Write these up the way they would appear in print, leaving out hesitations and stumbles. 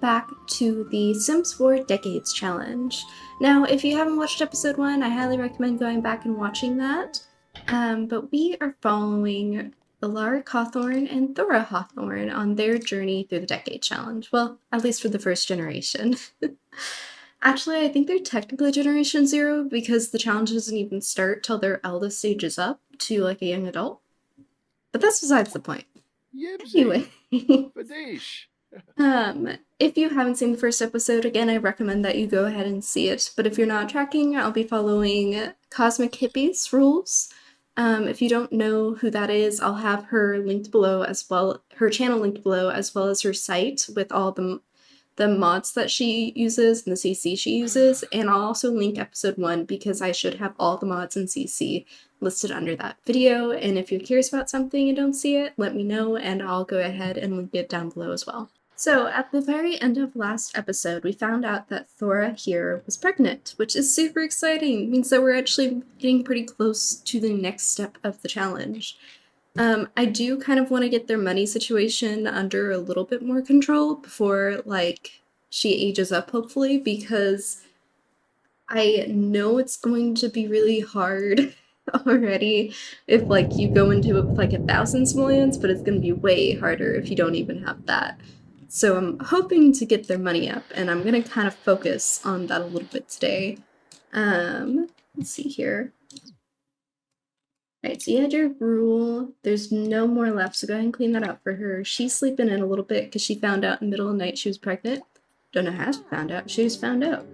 back to the Sims 4 Decades Challenge. Now, if you haven't watched episode 1, I highly recommend going back and watching that. But we are following Alaric Hawthorne and Thora Hawthorne on their journey through the Decade Challenge. Well, at least for the first generation. Actually, I think they're technically Generation 0 because the challenge doesn't even start till their eldest stage is up to like a young adult. But that's besides the point. Yibsy. Anyway. Fadeesh. If you haven't seen the first episode, again, I recommend that you go ahead and see it. But if you're not tracking, I'll be following Kosmic Hippie's rules. If you don't know who that is, I'll have her linked below as well, her channel linked below, as well as her site with all the mods that she uses and the CC she uses. And I'll also link episode 1 because I should have all the mods and CC listed under that video. And if you're curious about something and don't see it, let me know and I'll go ahead and link it down below as well. So at the very end of last episode, we found out that Thora here was pregnant, which is super exciting. It means that we're actually getting pretty close to the next step of the challenge. I do kind of want to get their money situation under a little bit more control before, like, she ages up, hopefully, because I know it's going to be really hard already if, like, you go into it with, like, 1,000 simoleons, but it's going to be way harder if you don't even have that. So I'm hoping to get their money up, and I'm going to kind of focus on that a little bit today. Let's see here. Alright, so you had your rule. There's no more left, so go ahead and clean that out for her. She's sleeping in a little bit because she found out in the middle of the night she was pregnant. Don't know how she found out. She was found out.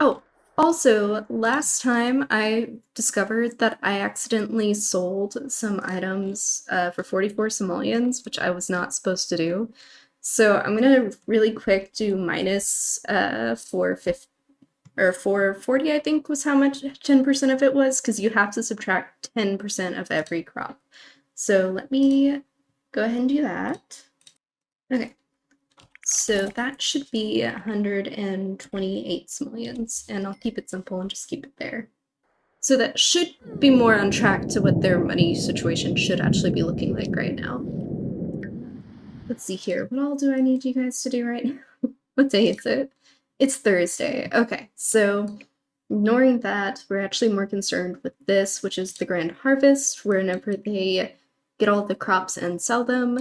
Oh, also, last time I discovered that I accidentally sold some items for 44 simoleons, which I was not supposed to do. So I'm gonna really quick do minus 450. Or 440, I think, was how much 10% of it was, because you have to subtract 10% of every crop. So let me go ahead and do that. Okay, so that should be 128 simoleons, and I'll keep it simple and just keep it there. So that should be more on track to what their money situation should actually be looking like right now. Let's see here. What all do I need you guys to do right now? What day is it? It's Thursday. Okay, so ignoring that, we're actually more concerned with this, which is the Grand Harvest, whenever they get all the crops and sell them.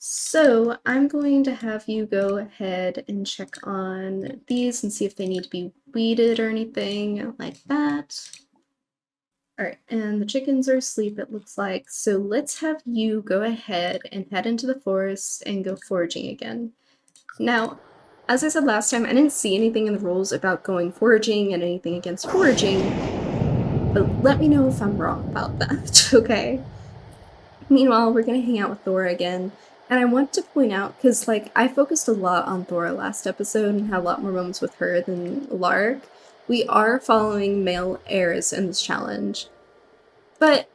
So I'm going to have you go ahead and check on these and see if they need to be weeded or anything like that. Alright, and the chickens are asleep, it looks like. So let's have you go ahead and head into the forest and go foraging again. Now, as I said last time, I didn't see anything in the rules about going foraging and anything against foraging, but let me know if I'm wrong about that, okay? Meanwhile, we're gonna hang out with Thora again, and I want to point out, because, like, I focused a lot on Thora last episode and had a lot more moments with her than Alaric. We are following male heirs in this challenge, but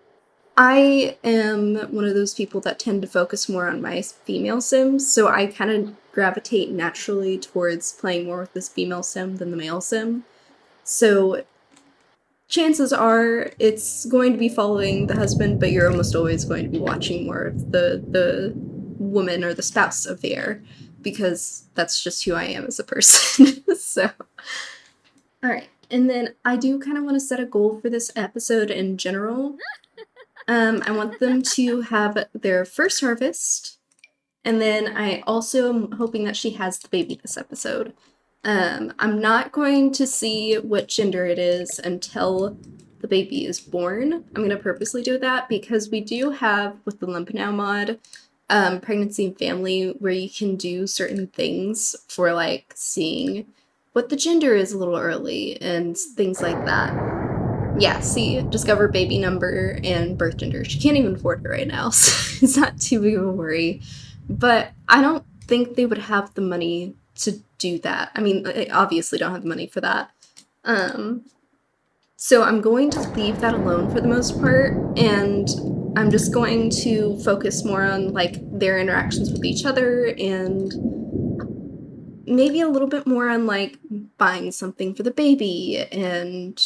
I am one of those people that tend to focus more on my female sims, so I kind of gravitate naturally towards playing more with this female sim than the male sim. So chances are it's going to be following the husband, but you're almost always going to be watching more of the woman or the spouse of the heir, because that's just who I am as a person. So, alright, and then I do kind of want to set a goal for this episode in general. I want them to have their first harvest, and then I also am hoping that she has the baby this episode. I'm not going to see what gender it is until the baby is born. I'm going to purposely do that because we do have, with the Lumpinou mod, pregnancy and family, where you can do certain things for, like, seeing what the gender is a little early and things like that. Yeah, see, discover baby number and birth gender. She can't even afford it right now, so it's not too big of a worry. But I don't think they would have the money to do that. I mean, they obviously don't have the money for that. So I'm going to leave that alone for the most part, and I'm just going to focus more on, like, their interactions with each other and maybe a little bit more on, like, buying something for the baby and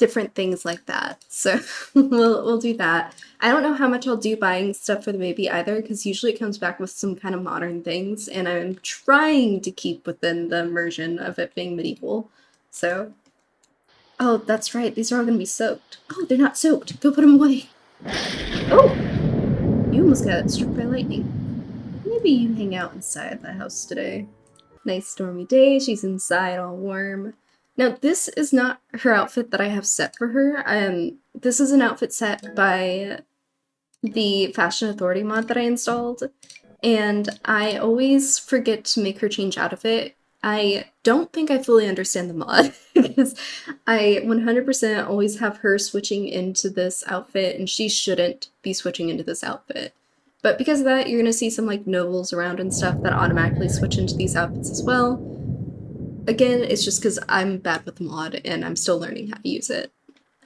different things like that. So we'll do that. I don't know how much I'll do buying stuff for the baby either, because usually it comes back with some kind of modern things, and I'm trying to keep within the immersion of it being medieval. So, oh, that's right. These are all going to be soaked. Oh, they're not soaked. Go put them away. Oh, you almost got struck by lightning. Maybe you hang out inside the house today. Nice stormy day. She's inside all warm. Now, this is not her outfit that I have set for her. This is an outfit set by the Fashion Authority mod that I installed, and I always forget to make her change out of it. I don't think I fully understand the mod, because I 100% always have her switching into this outfit, and she shouldn't be switching into this outfit. But because of that, you're gonna see some like nobles around and stuff that automatically switch into these outfits as well. Again, it's just because I'm bad with the mod and I'm still learning how to use it.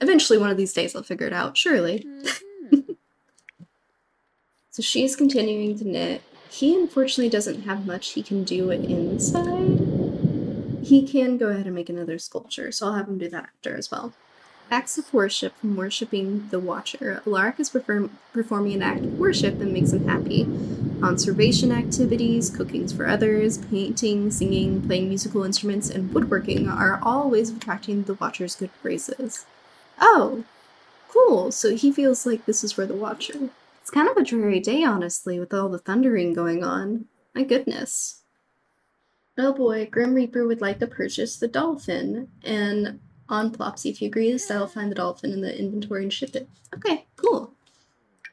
Eventually, one of these days I'll figure it out, surely. So she's continuing to knit. He unfortunately doesn't have much he can do inside. He can go ahead and make another sculpture, so I'll have him do that after as well. Acts of worship from worshipping the Watcher. Alaric is performing an act of worship that makes him happy. Conservation activities, cookings for others, painting, singing, playing musical instruments, and woodworking are all ways of attracting the Watcher's good graces. Oh, cool. So he feels like this is for the Watcher. It's kind of a dreary day, honestly, with all the thundering going on. My goodness. Oh boy, Grim Reaper would like to purchase the dolphin, and on Plopsy, if you agree, I'll find the dolphin in the inventory and ship it. Okay, cool.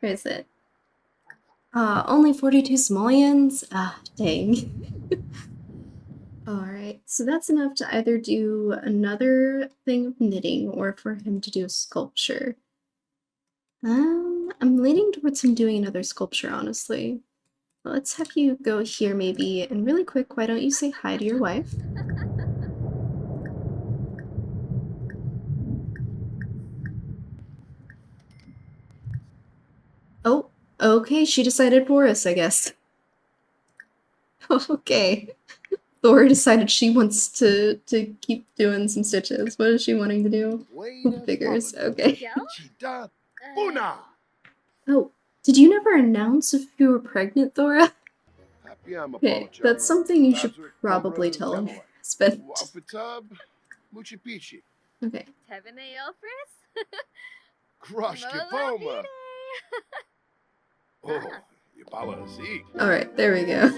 Where is it? Only 42 simoleons? Ah, dang. Alright, so that's enough to either do another thing of knitting or for him to do a sculpture. I'm leaning towards him doing another sculpture, honestly. Let's have you go here, maybe, and really quick, why don't you say hi to your wife? Oh, okay, she decided for us, I guess. Okay. Thor decided she wants to keep doing some stitches. What is she wanting to do? Hoop figures, okay. Oh, did you never announce if you were pregnant, Thora? Okay, that's something you should probably tell her husband. Okay. Alright, there we go.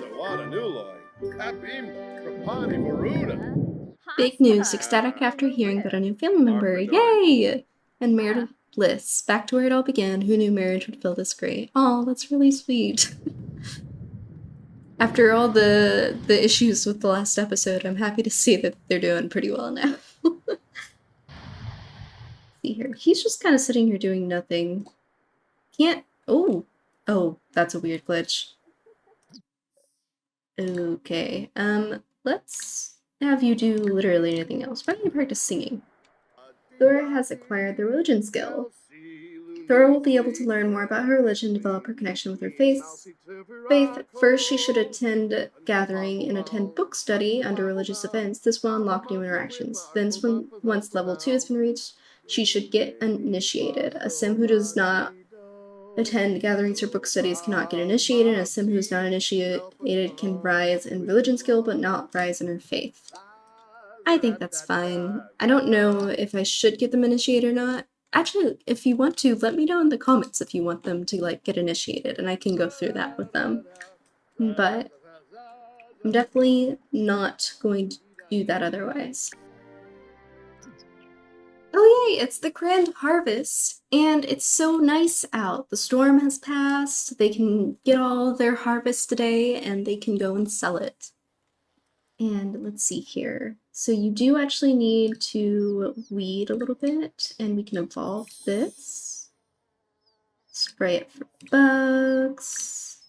Big news, ecstatic after hearing that a new family member, yay! And marital bliss, back to where it all began. Who knew marriage would feel this great? Oh, that's really sweet. After all the issues with the last episode, I'm happy to see that they're doing pretty well now. See here, he's just kind of sitting here doing nothing. Can't, oh, that's a weird glitch. Okay, let's have you do literally anything else. Why don't you practice singing? Thora has acquired the religion skill. Thora will be able to learn more about her religion and develop her connection with her faith. First, she should attend gathering and attend book study under religious events. This will unlock new interactions. Then, once level 2 has been reached, she should get initiated. A sim who does not attend gatherings or book studies cannot get initiated, and a sim who is not initiated can rise in religion skill but not rise in her faith. I think that's fine. I don't know if I should get them initiated or not. Actually, if you want to, let me know in the comments if you want them to, like, get initiated, and I can go through that with them. But I'm definitely not going to do that otherwise. Oh yay, it's the Grand Harvest, and it's so nice out. The storm has passed, they can get all their harvest today, and they can go and sell it. And let's see here. So you do actually need to weed a little bit, and we can evolve this. Spray it for bugs.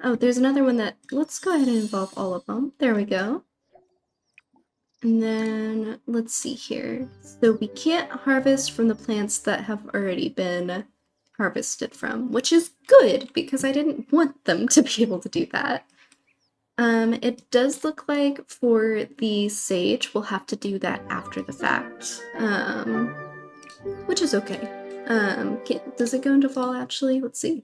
Oh, there's another one that, let's go ahead and evolve all of them. There we go. And then, let's see here. So we can't harvest from the plants that have already been harvested from, which is good, because I didn't want them to be able to do that. It does look like for the sage, we'll have to do that after the fact, which is okay. Does it go into fall actually? Let's see.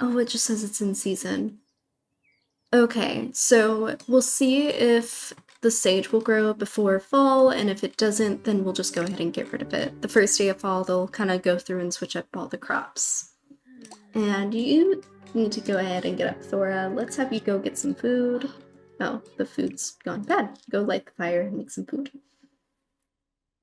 Oh, it just says it's in season. Okay, so we'll see if the sage will grow before fall, and if it doesn't, then we'll just go ahead and get rid of it. The first day of fall, they'll kind of go through and switch up all the crops. And you need to go ahead and get up, Thora. Let's have you go get some food. Oh, the food's gone bad. Go light the fire and make some food.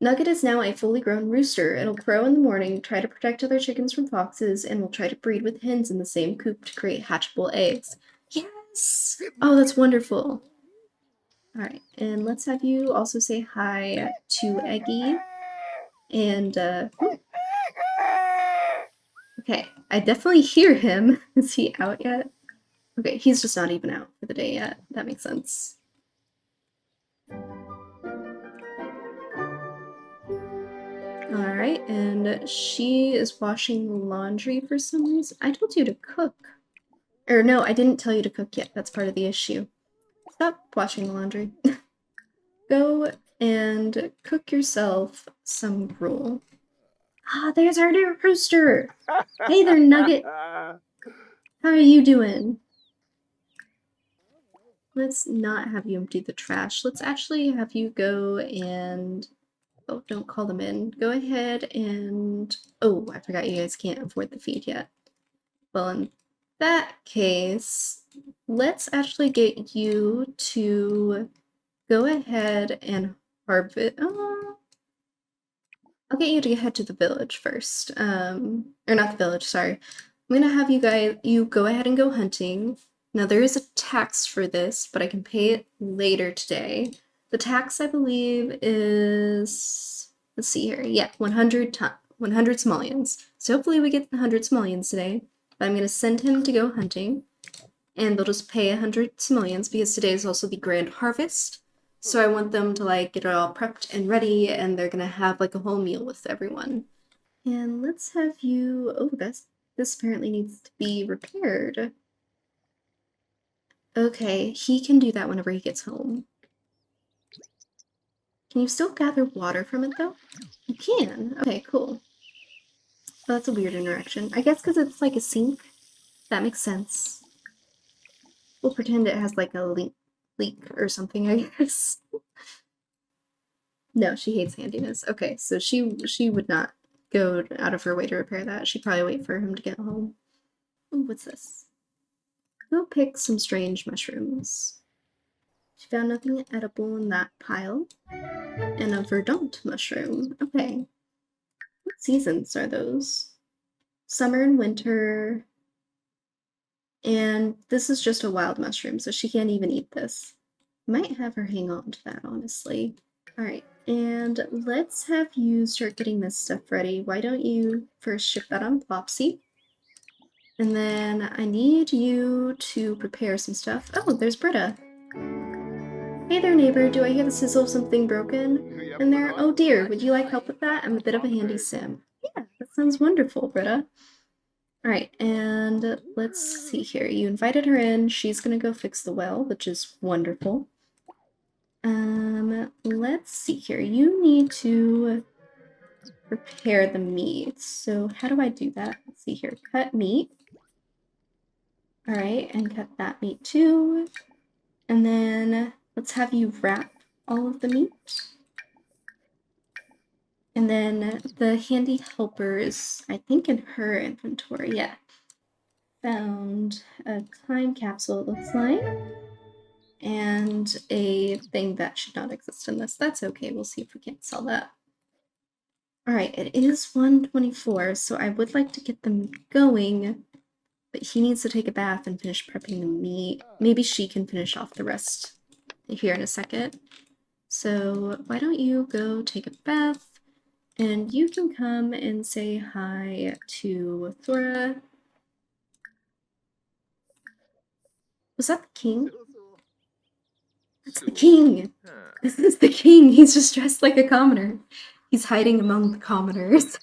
Nugget is now a fully grown rooster. It'll crow in the morning, try to protect other chickens from foxes, and will try to breed with hens in the same coop to create hatchable eggs. Yes! Oh, that's wonderful. Alright, and let's have you also say hi to Eggy. And, okay, I definitely hear him. Is he out yet? Okay, he's just not even out for the day yet. That makes sense. Alright, and she is washing laundry for some reason. I told you to cook. Or no, I didn't tell you to cook yet. That's part of the issue. Stop washing the laundry. Go and cook yourself some gruel. Ah, there's our new rooster! Hey there, Nugget! How are you doing? Let's not have you empty the trash. Let's actually have you go and... Oh, don't call them in. Go ahead and... Oh, I forgot you guys can't afford the feed yet. Well, in that case, let's actually get you to go ahead and harvest... I'll get you to head to the village first. Or not the village, sorry. I'm gonna have you go ahead and go hunting. Now there is a tax for this, but I can pay it later today. The tax, I believe, is, let's see here, yeah, 100 simoleons. So hopefully we get 100 simoleons today. But I'm gonna send him to go hunting, and they'll just pay 100 simoleons because today is also the grand harvest. So I want them to like get it all prepped and ready, and they're gonna have like a whole meal with everyone. And let's have you, oh, this apparently needs to be repaired. Okay, he can do that whenever he gets home. Can you still gather water from it, though? You can. Okay, cool. Well, that's a weird interaction. I guess because it's like a sink. That makes sense. We'll pretend it has like a leak or something, I guess. No, she hates handiness. Okay, so she would not go out of her way to repair that. She'd probably wait for him to get home. Ooh, what's this? Go pick some strange mushrooms. She found nothing edible in that pile. And a verdant mushroom. Okay. What seasons are those? Summer and winter. And this is just a wild mushroom, so she can't even eat this. Might have her hang on to that, honestly. Alright, and let's have you start getting this stuff ready. Why don't you first ship that on Plopsy? And then I need you to prepare some stuff. Oh, there's Britta. Hey there, neighbor. Do I hear the sizzle of something broken in there? Oh dear, would you like help with that? I'm a bit of a handy sim. Yeah, that sounds wonderful, Britta. Alright, and let's see here. You invited her in. She's gonna go fix the well, which is wonderful. Let's see here. You need to prepare the meat. So how do I do that? Let's see here. Cut meat. Alright, and cut that meat too. And then let's have you wrap all of the meat. And then the handy helper is, I think, in her inventory. Yeah. Found a time capsule, it looks like. And a thing that should not exist in this. That's okay. We'll see if we can't sell that. Alright, it is 1:24, so I would like to get them going. But he needs to take a bath and finish prepping the meat. Maybe she can finish off the rest here in a second. So why don't you go take a bath, and you can come and say hi to Thora. Was that the king? That's the king! This is the king! He's just dressed like a commoner. He's hiding among the commoners.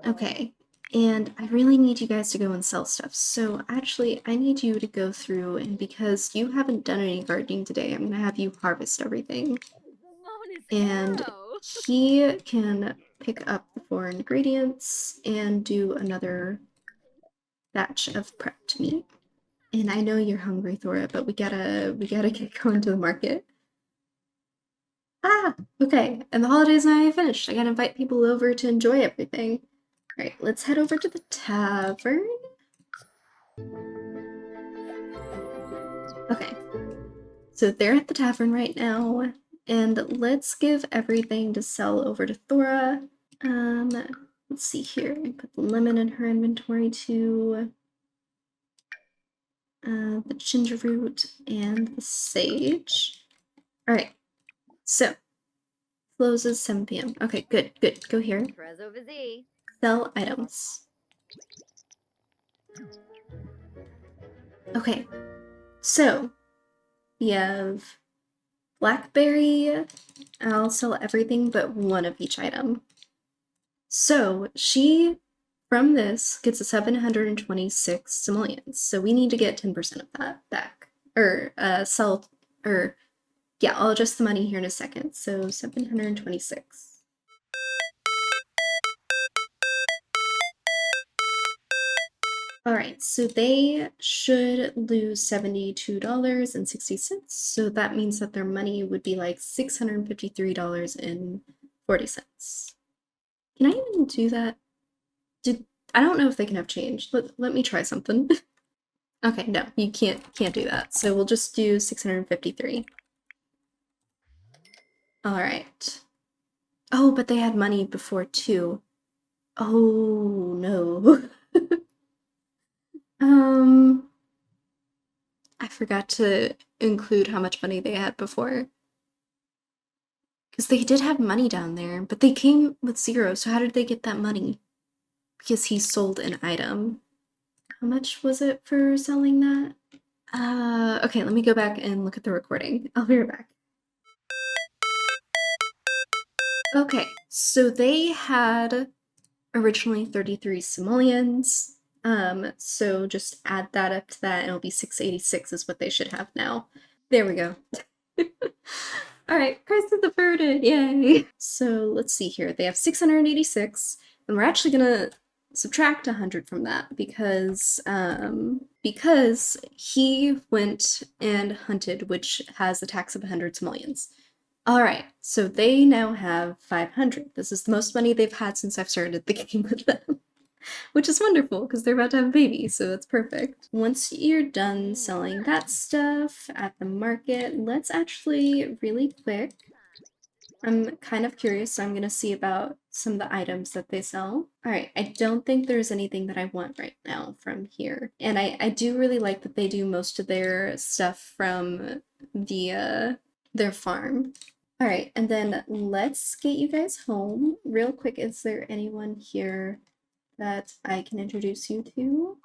Okay. And I really need you guys to go and sell stuff. So actually, I need you to go through, and because you haven't done any gardening today, I'm gonna have you harvest everything. And he can pick up the 4 ingredients and do another batch of prepped meat. And I know you're hungry, Thora, but we gotta get going to the market. Ah, okay. And the holiday's not even finished. I gotta invite people over to enjoy everything. All right, let's head over to the tavern. Okay, so they're at the tavern right now, and let's give everything to sell over to Thora. Let's see here. I put the lemon in her inventory too. The ginger root and the sage. All right, so closes 7 p.m. Okay, good. Go here. Sell items. Okay, so we have blackberry. I'll sell everything but one of each item. So she, from this, gets a 726 simoleons. So we need to get 10% of that back. Or sell, or yeah, I'll adjust the money here in a second. So 726. All right, so they should lose $72.60. So that means that their money would be like $653.40. Can I even do that? I don't know if they can have change. Let me try something. Okay, no, you can't do that. So we'll just do 653. All right. Oh, but they had money before too. Oh no. I forgot to include how much money they had before. Because they did have money down there, but they came with 0, so how did they get that money? Because he sold an item. How much was it for selling that? Okay, let me go back and look at the recording. I'll be right back. Okay, so they had originally 33 simoleons. So just add that up to that and it'll be 686 is what they should have now. There we go. Alright, Christ of the Burden, yay! So let's see here. They have 686, and we're actually gonna subtract 100 from that because he went and hunted, which has a tax of 100 simoleons. Alright, so they now have 500. This is the most money they've had since I've started the game with them. Which is wonderful, because they're about to have a baby, so that's perfect. Once you're done selling that stuff at the market, let's actually, really quick, I'm kind of curious, so I'm gonna see about some of the items that they sell. Alright, I don't think there's anything that I want right now from here. And I do really like that they do most of their stuff from the, their farm. Alright, and then let's get you guys home. Real quick, is there anyone here that I can introduce you to?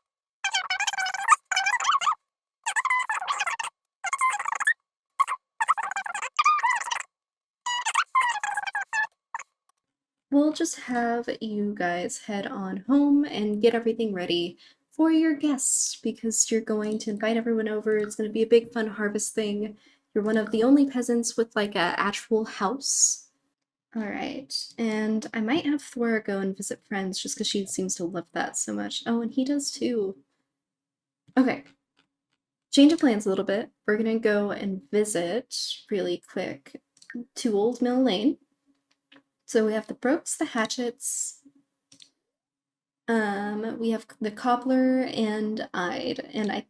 We'll just have you guys head on home and get everything ready for your guests because you're going to invite everyone over. It's going to be a big fun harvest thing. You're one of the only peasants with like a actual house. All right, and I might have Thora go and visit friends just because she seems to love that so much. Oh, and he does too. Okay, change of plans a little bit. We're gonna go and visit really quick to Old Mill Lane. So we have the Brooks, the Hatchets, we have the Cobbler and Ide, and I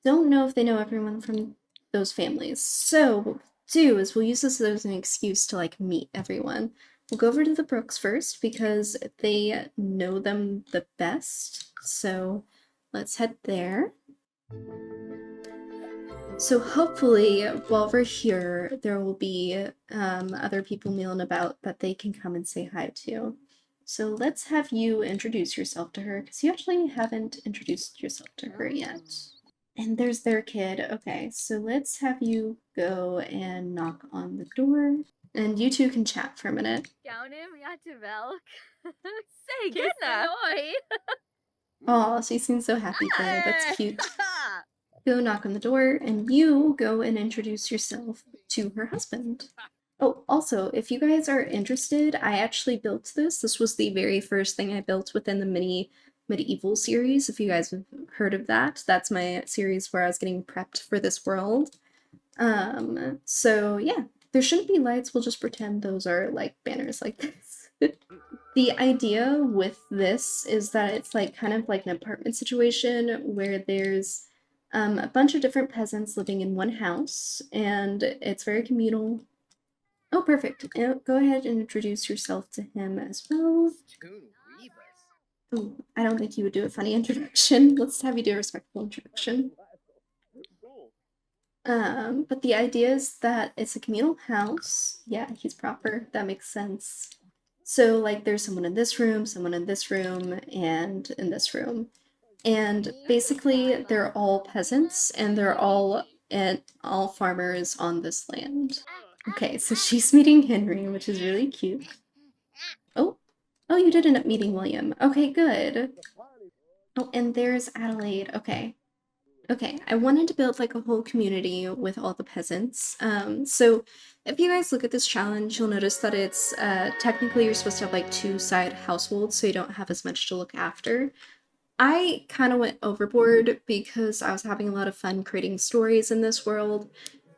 don't know if they know everyone from those families. So what we'll do is we'll use this as an excuse to like meet everyone. We'll go over to the Brooks first because they know them the best. So let's head there. So hopefully while we're here, there will be other people milling about that they can come and say hi to. So let's have you introduce yourself to her, because you actually haven't introduced yourself to her yet. And there's their kid. Okay, so let's have you go and knock on the door. And you two can chat for a minute. Oh, she seems so happy for her. That's cute. Go knock on the door, and you go and introduce yourself to her husband. Oh, also, if you guys are interested, I actually built this. This was the very first thing I built within the medieval series. If you guys have heard of that, that's my series where I was getting prepped for this world. So yeah, there shouldn't be lights. We'll just pretend those are like banners like this. The idea with this is that it's like kind of like an apartment situation where there's a bunch of different peasants living in one house, and it's very communal. Oh, perfect. Go ahead and introduce yourself to him as well. Oh, I don't think you would do a funny introduction. Let's have you do a respectful introduction. But the idea is that it's a communal house. Yeah, he's proper. That makes sense. So, like, there's someone in this room, someone in this room, and in this room. And basically, they're all peasants, and they're all farmers on this land. Okay, so she's meeting Henry, which is really cute. Oh, oh, you did end up meeting William. Okay, good. Oh, and there's Adelaide. Okay. Okay, I wanted to build like a whole community with all the peasants. So if you guys look at this challenge, you'll notice that it's technically you're supposed to have like two side households, so you don't have as much to look after. I kind of went overboard because I was having a lot of fun creating stories in this world.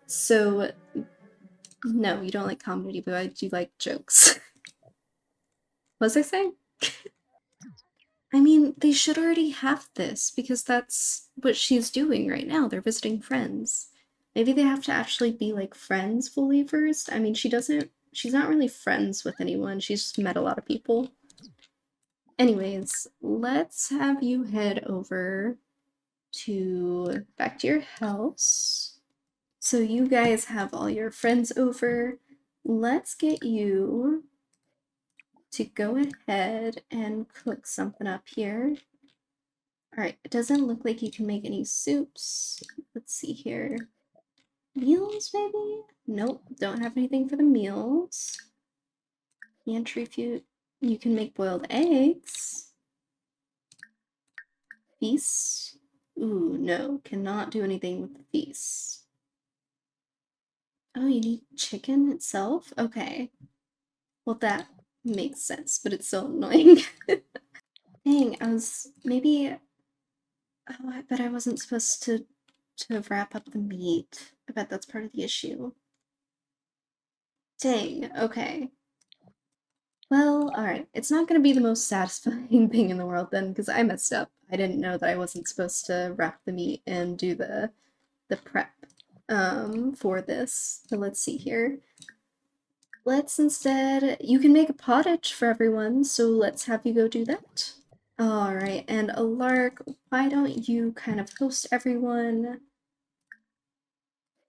So no, you don't like comedy, but I do like jokes. What was I saying? I mean, they should already have this because that's what she's doing right now. They're visiting friends. Maybe they have to actually be like friends fully first. I mean, she's not really friends with anyone. She's just met a lot of people. Anyways, let's have you head over back to your house. So you guys have all your friends over. Let's get you to go ahead and cook something up here. Alright, it doesn't look like you can make any soups. Let's see here. Meals, maybe? Nope, don't have anything for the meals. Pantry food. You can make boiled eggs. Feast. Ooh, no, cannot do anything with the feast. Oh, you need chicken itself? Okay. Well, that makes sense, but it's so annoying. Dang, maybe... Oh, I bet I wasn't supposed to wrap up the meat. I bet that's part of the issue. Dang, okay. Well, alright. It's not gonna be the most satisfying thing in the world then, because I messed up. I didn't know that I wasn't supposed to wrap the meat and do the prep for this. So let's see here. Let's instead... You can make a pottage for everyone, so let's have you go do that. Alright, and Alark, why don't you kind of host everyone?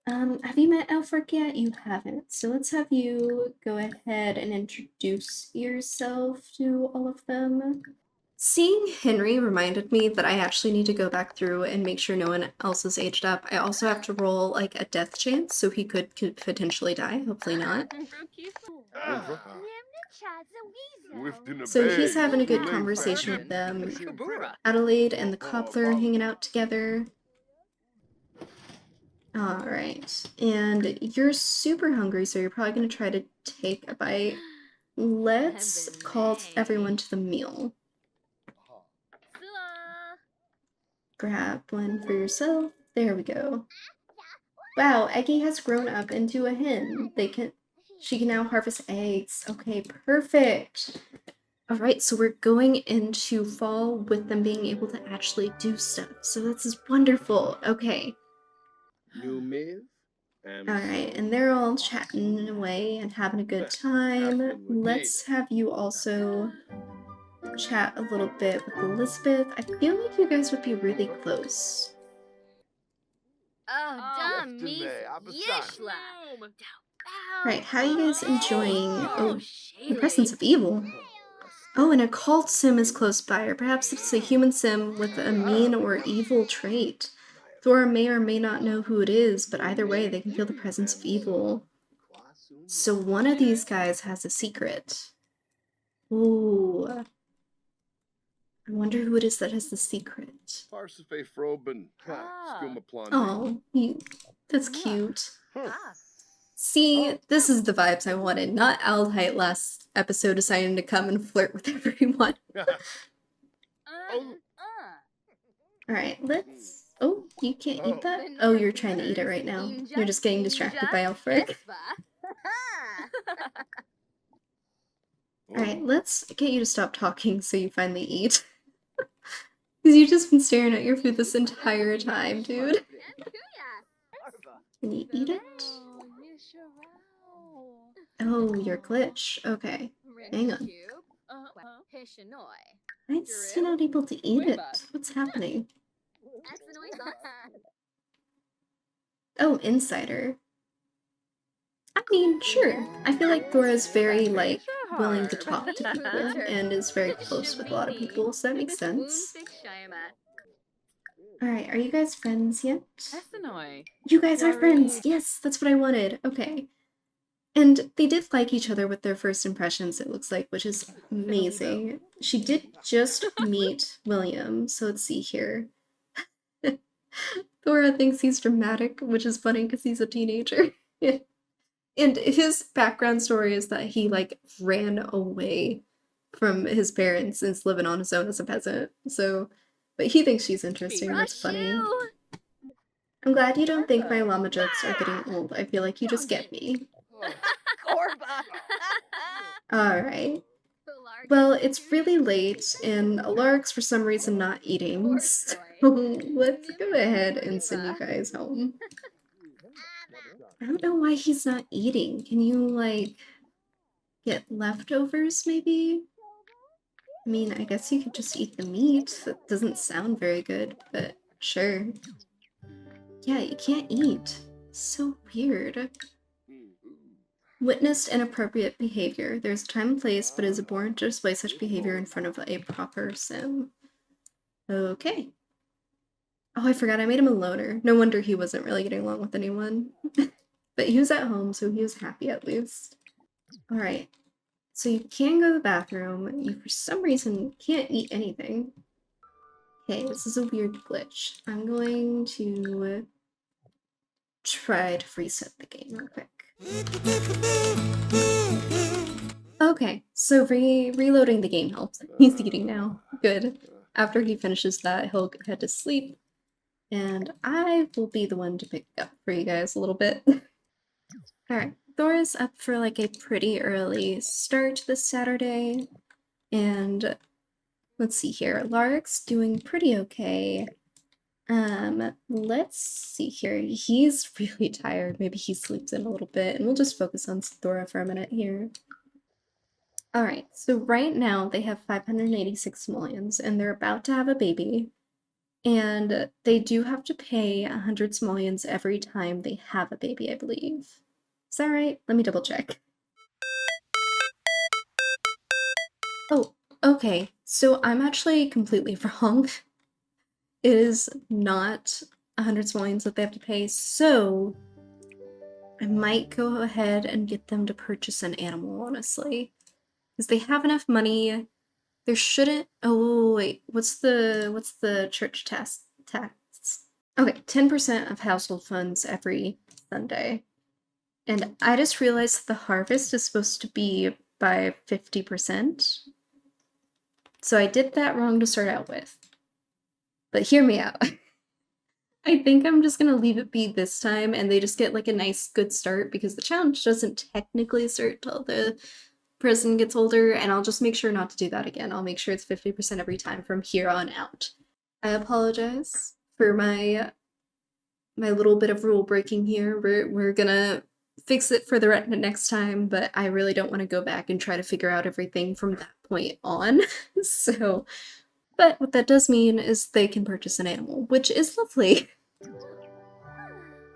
Have you met Elfric yet? You haven't. So let's have you go ahead and introduce yourself to all of them. Seeing Henry reminded me that I actually need to go back through and make sure no one else is aged up. I also have to roll like a death chance, so he could potentially die. Hopefully not. So he's having a good conversation with them. Adelaide and the cobbler hanging out together. Alright, and you're super hungry, so you're probably going to try to take a bite. Let's call everyone to the meal. Grab one for yourself. There we go. Wow, Eggy has grown up into a hen. She can now harvest eggs. Okay, perfect. Alright, so we're going into fall with them being able to actually do stuff. So this is wonderful. Okay. Alright, and they're all chatting away and having a good time. Let's have you also chat a little bit with Elizabeth. I feel like you guys would be really close. Right, how are you guys enjoying the presence of evil? Oh, and a cult sim is close by, or perhaps it's a human sim with a mean or evil trait. Thora may or may not know who it is, but either way, they can feel the presence of evil. So one of these guys has a secret. Ooh. I wonder who it is that has the secret. Oh, that's cute. See, this is the vibes I wanted, not Aldheit last episode deciding to come and flirt with everyone. Alright, let's... Oh, you can't eat that? Oh, you're trying to eat it right now. You're just getting distracted by Alfred. Alright, let's get you to stop talking so you finally eat. Because you've just been staring at your food this entire time, dude. Can you eat it? Oh, your glitch. Okay. Hang on. Why is he not able to eat it? What's happening? Oh, Insider. I mean, sure. I feel like Thora's very, like, willing to talk to people and is very close with a lot of people, so that makes sense. Alright, are you guys friends yet? You guys are friends! Yes, that's what I wanted. Okay. And they did like each other with their first impressions, it looks like, which is amazing. She did just meet William, so let's see here. Thora thinks he's dramatic, which is funny because he's a teenager. And his background story is that he, like, ran away from his parents and is living on his own as a peasant. So, but he thinks she's interesting. That's funny. I'm glad you don't think my llama jokes are getting old. I feel like you just get me. Alright. Well, it's really late, and Alaric's for some reason not eating, so let's go ahead and send you guys home. I don't know why he's not eating. Can you, like, get leftovers, maybe? I mean, I guess you could just eat the meat. That doesn't sound very good, but sure. Yeah, you can't eat. So weird. Witnessed inappropriate behavior. There's a time and place, but is abhorrent to display such behavior in front of a proper sim. Okay. Oh, I forgot I made him a loner. No wonder he wasn't really getting along with anyone. But he was at home, so he was happy at least. Alright. So you can go to the bathroom. You, for some reason, can't eat anything. Okay, this is a weird glitch. I'm going to try to reset the game real quick. Okay, so reloading the game helps. He's eating now. Good. After he finishes that, he'll head to sleep. And I will be the one to pick up for you guys a little bit. Alright, Thora's up for like a pretty early start this Saturday. And let's see here. Larik's doing pretty okay. Let's see here. He's really tired. Maybe he sleeps in a little bit, and we'll just focus on Thora for a minute here. Alright, so right now they have 586 simoleons, and they're about to have a baby. And they do have to pay 100 simoleons every time they have a baby, I believe. Is that right? Let me double check. Oh, okay. So I'm actually completely wrong. It is not 100 simoleons that they have to pay, so I might go ahead and get them to purchase an animal, honestly. Because they have enough money. There shouldn't... Oh, wait. What's the church tax? Okay, 10% of household funds every Sunday. And I just realized that the harvest is supposed to be by 50%. So I did that wrong to start out with. But hear me out. I think I'm just gonna leave it be this time, and they just get like a nice good start, because the challenge doesn't technically start till the person gets older, and I'll just make sure not to do that again. I'll make sure it's 50% every time from here on out. I apologize for my little bit of rule breaking here. We're gonna fix it for the next time, but I really don't want to go back and try to figure out everything from that point on. So, but what that does mean is they can purchase an animal, which is lovely.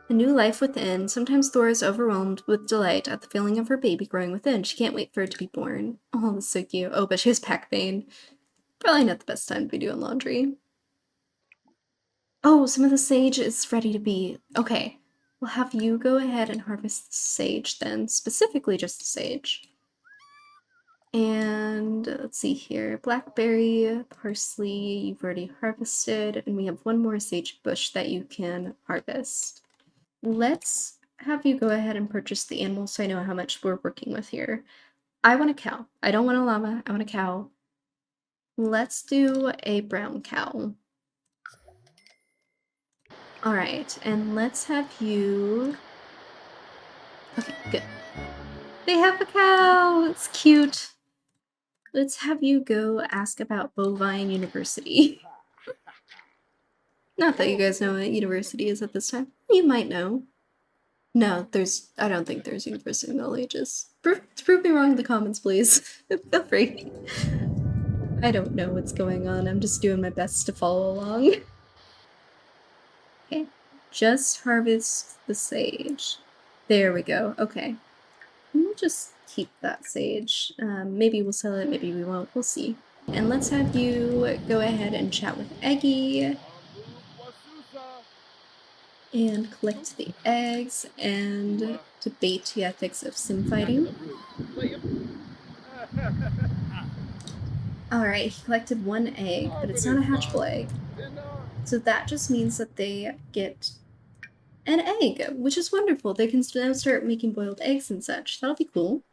A new life within. Sometimes Thora is overwhelmed with delight at the feeling of her baby growing within. She can't wait for it to be born. Oh, that's so cute. Oh, but she has pack pain. Probably not the best time to be doing laundry. Oh, some of the sage is ready to be... Okay, we'll have you go ahead and harvest the sage then, specifically just the sage. And let's see here, blackberry, parsley, you've already harvested, and we have one more sage bush that you can harvest. Let's have you go ahead and purchase the animal so I know how much we're working with here. I want a cow. I don't want a llama, I want a cow. Let's do a brown cow. Alright, and let's have you... Okay, good. They have a cow! It's cute. Let's have you go ask about Bovine University. Not that you guys know what university is at this time. You might know. No, I don't think there's university middle ages. Prove me wrong in the comments, please. Feel free. I don't know what's going on. I'm just doing my best to follow along. Okay. Just harvest the sage. There we go. Okay. We'll just keep that sage. Maybe we'll sell it, maybe we won't. We'll see. And let's have you go ahead and chat with Eggy. And collect the eggs and debate the ethics of sim fighting. Alright, he collected one egg, but it's not a hatchable egg. So that just means that they get an egg, which is wonderful. They can now start making boiled eggs and such. That'll be cool.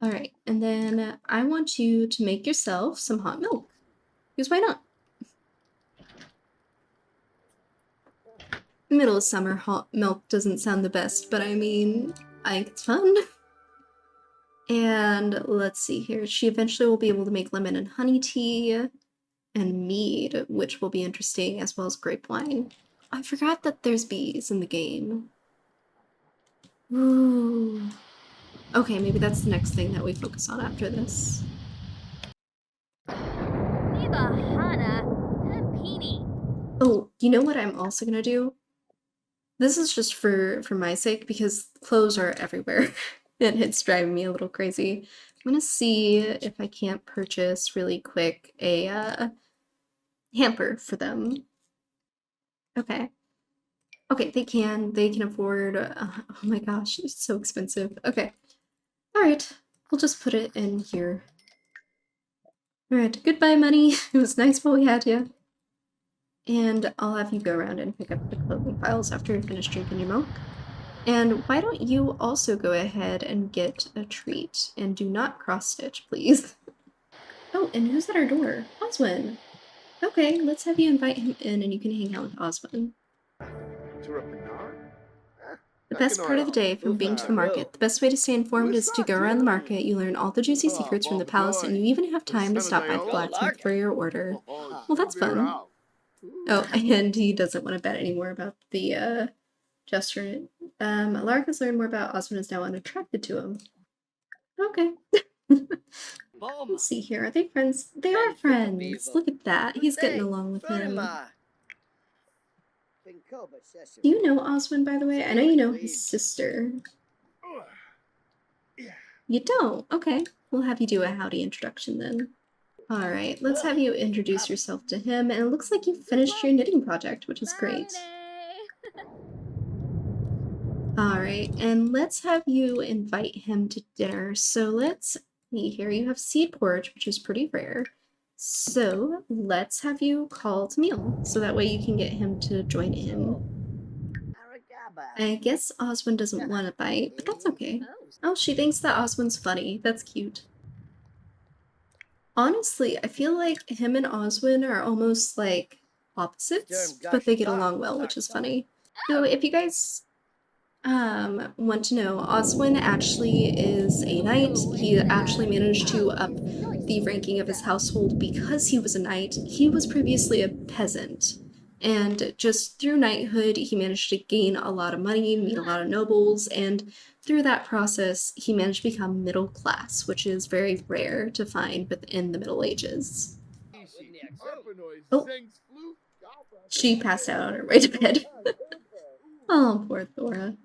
Alright, and then I want you to make yourself some hot milk. Because why not? Middle of summer hot milk doesn't sound the best, but I mean, I think it's fun. And let's see here. She eventually will be able to make lemon and honey tea and mead, which will be interesting, as well as grape wine. I forgot that there's bees in the game. Ooh. Okay, maybe that's the next thing that we focus on after this. Oh, you know what I'm also gonna do? This is just for my sake, because clothes are everywhere, and it's driving me a little crazy. I'm gonna see if I can't purchase really quick a hamper for them. Okay. Okay, they can afford, oh my gosh, it's so expensive. Okay. Alright, we'll just put it in here. Alright, goodbye money, it was nice while we had you. And I'll have you go around and pick up the clothing files after you finish drinking your milk. And why don't you also go ahead and get a treat, and do not cross-stitch, please. Oh, and who's at our door? Oswin! Okay, let's have you invite him in and you can hang out with Oswin. The best part of the day from being to the market. The best way to stay informed is to go around the market. You learn all the juicy secrets from the palace, and you even have time to stop by the blacksmith for your order. Well, that's fun. Oh, and he doesn't want to bet anymore about the gesture. Alark has learned more about Osmond, is now unattracted to him. Okay. Let's see here. Are they friends? They are friends. Look at that. He's getting along with him. Do you know Oswin, by the way? I know you know his sister. You don't? Okay. We'll have you do a howdy introduction then. Alright, let's have you introduce yourself to him, and it looks like you finished your knitting project, which is great. Alright, and let's have you invite him to dinner. So let's see here. You have seed porridge, which is pretty rare. So let's have you call Tamil, so that way you can get him to join in. I guess Oswin doesn't want to bite, but that's okay. Oh, she thinks that Oswin's funny. That's cute. Honestly, I feel like him and Oswin are almost like opposites, but they get along well, which is funny. So if you guys want to know, Oswin actually is a knight. He actually managed to up the ranking of his household because he was a knight. He was previously a peasant, and just through knighthood, he managed to gain a lot of money, meet a lot of nobles, and through that process, he managed to become middle class, which is very rare to find within the Middle Ages. Oh, she passed out on her way to bed. Oh, poor Thora.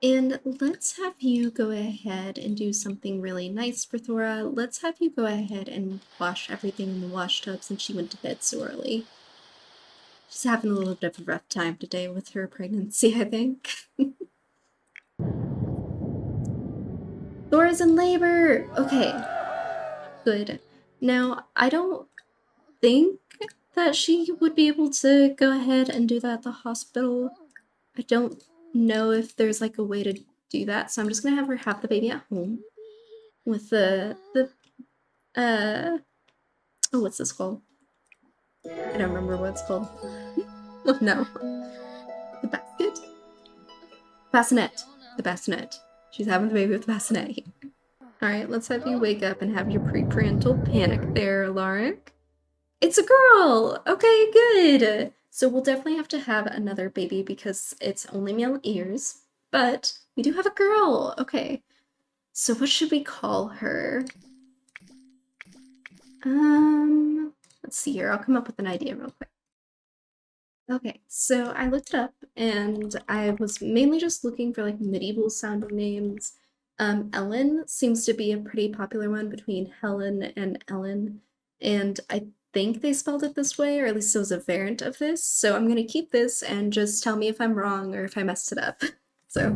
And let's have you go ahead and do something really nice for Thora. Let's have you go ahead and wash everything in the wash tub since she went to bed so early. She's having a little bit of a rough time today with her pregnancy, I think. Thora's in labor! Okay. Good. Now, I don't think that she would be able to go ahead and do that at the hospital. I don't know if there's like a way to do that, so I'm just gonna have her have the baby at home with oh, what's this called? I don't remember what it's called. Oh no. The basket? Bassinet. The bassinet. She's having the baby with the bassinet here. Alright, let's have you wake up and have your pre-parental panic there, Alaric. It's a girl! Okay, good! So we'll definitely have to have another baby because it's only male ears, but we do have a girl! Okay. So what should we call her? Let's see here. I'll come up with an idea real quick. Okay, so I looked it up and I was mainly just looking for like medieval sounding names. Ellen seems to be a pretty popular one between Helen and Ellen, and I think they spelled it this way, or at least it was a variant of this. So I'm gonna keep this and just tell me if I'm wrong or if I messed it up. So,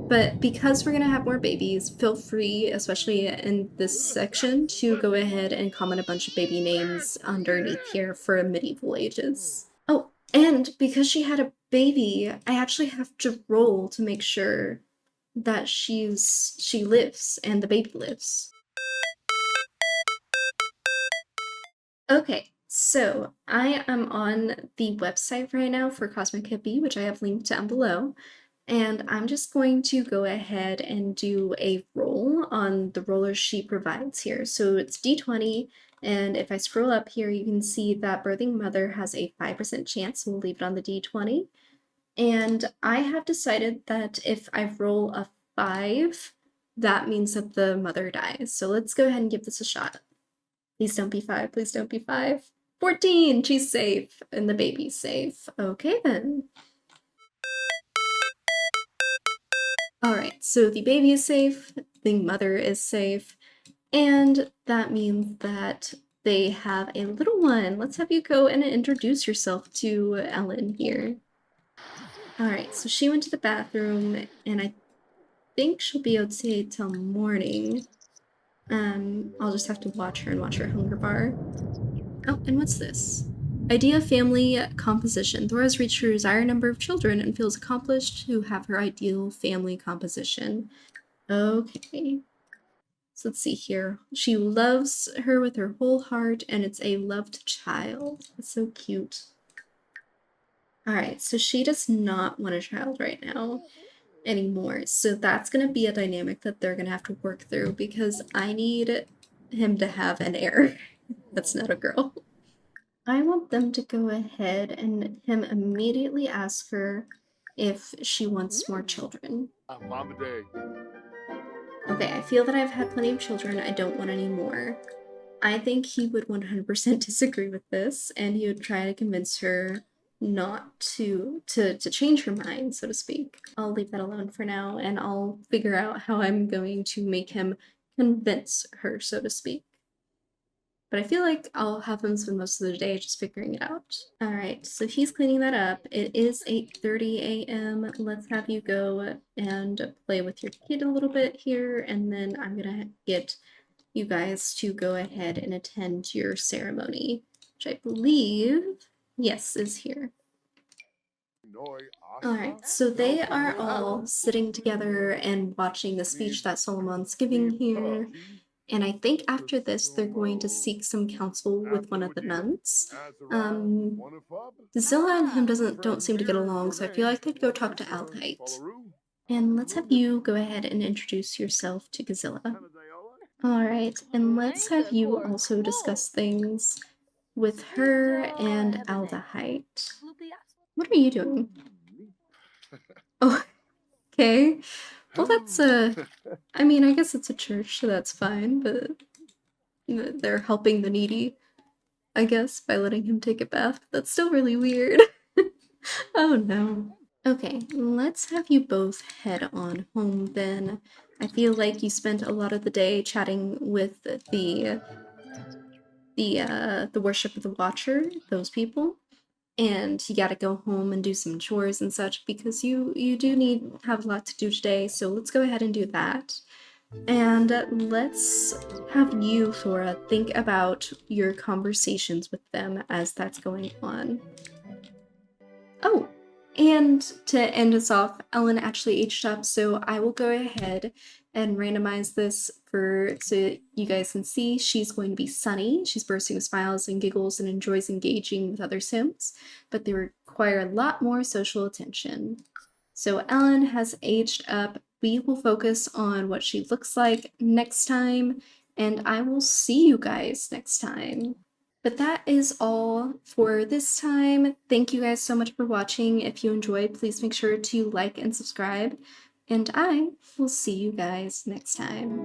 but because we're gonna have more babies, feel free, especially in this section, to go ahead and comment a bunch of baby names underneath here for medieval ages. Oh, and because she had a baby, I actually have to roll to make sure that she lives and the baby lives. Okay, so I am on the website right now for Kosmic Hippie, which I have linked down below, and I'm just going to go ahead and do a roll on the rollers she provides here. So it's D20, and if I scroll up here, you can see that birthing mother has a 5% chance, so we'll leave it on the D20. And I have decided that if I roll a 5, that means that the mother dies. So let's go ahead and give this a shot. Please don't be 5, please don't be 5. 14! She's safe, and the baby's safe. Okay then. Alright, so the baby is safe, the mother is safe, and that means that they have a little one. Let's have you go and introduce yourself to Ellen here. Alright, so she went to the bathroom, and I think she'll be okay till morning. I'll just have to watch her and watch her hunger bar. Oh, and what's this? Idea family composition. Thora has reached her desired number of children and feels accomplished to have her ideal family composition. Okay. So let's see here. She loves her with her whole heart, and it's a loved child. That's so cute. Alright, so she does not want a child right now anymore. So that's going to be a dynamic that they're going to have to work through because I need him to have an heir. That's not a girl. I want them to go ahead and him immediately ask her if she wants more children. Okay, I feel that I've had plenty of children. I don't want any more. I think he would 100% disagree with this, and he would try to convince her not to change her mind, so to speak. I'll leave that alone for now, and I'll figure out how I'm going to make him convince her, so to speak. But I feel like I'll have him spend most of the day just figuring it out. Alright, so he's cleaning that up. It is 8:30 a.m. Let's have you go and play with your kid a little bit here, and then I'm gonna get you guys to go ahead and attend your ceremony, which I believe, yes, is here. Alright, so they are all sitting together and watching the speech that Solomon's giving here, and I think after this they're going to seek some counsel with one of the nuns. Zilla and him don't seem to get along, so I feel like they'd go talk to Althite. And let's have you go ahead and introduce yourself to Gazilla. Alright, and let's have you also discuss things with her and Aldahite. What are you doing? Oh, okay. Well, that's I mean, I guess it's a church, so that's fine, but they're helping the needy, I guess, by letting him take a bath. That's still really weird. Oh no. Okay, let's have you both head on home then. I feel like you spent a lot of the day chatting with the worship of the Watcher, those people. and you gotta go home and do some chores and such because you do have a lot to do today, so let's go ahead and do that. And let's have you, Flora, think about your conversations with them as that's going on. Oh, and to end us off, Ellen actually aged up, so I will go ahead and randomize this so you guys can see. She's going to be Sunny. She's bursting with smiles and giggles and enjoys engaging with other Sims, but they require a lot more social attention. So Ellen has aged up. We will focus on what she looks like next time, and I will see you guys next time. But that is all for this time. Thank you guys so much for watching. If you enjoyed, please make sure to like and subscribe. And I will see you guys next time.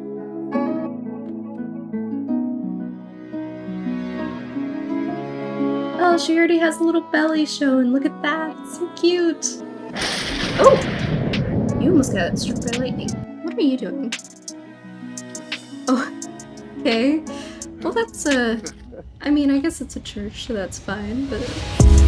Oh, she already has a little belly showing. Look at that. It's so cute. Oh! You almost got struck by lightning. What are you doing? Oh, okay. Well, that's I mean, I guess it's a church, so that's fine, but...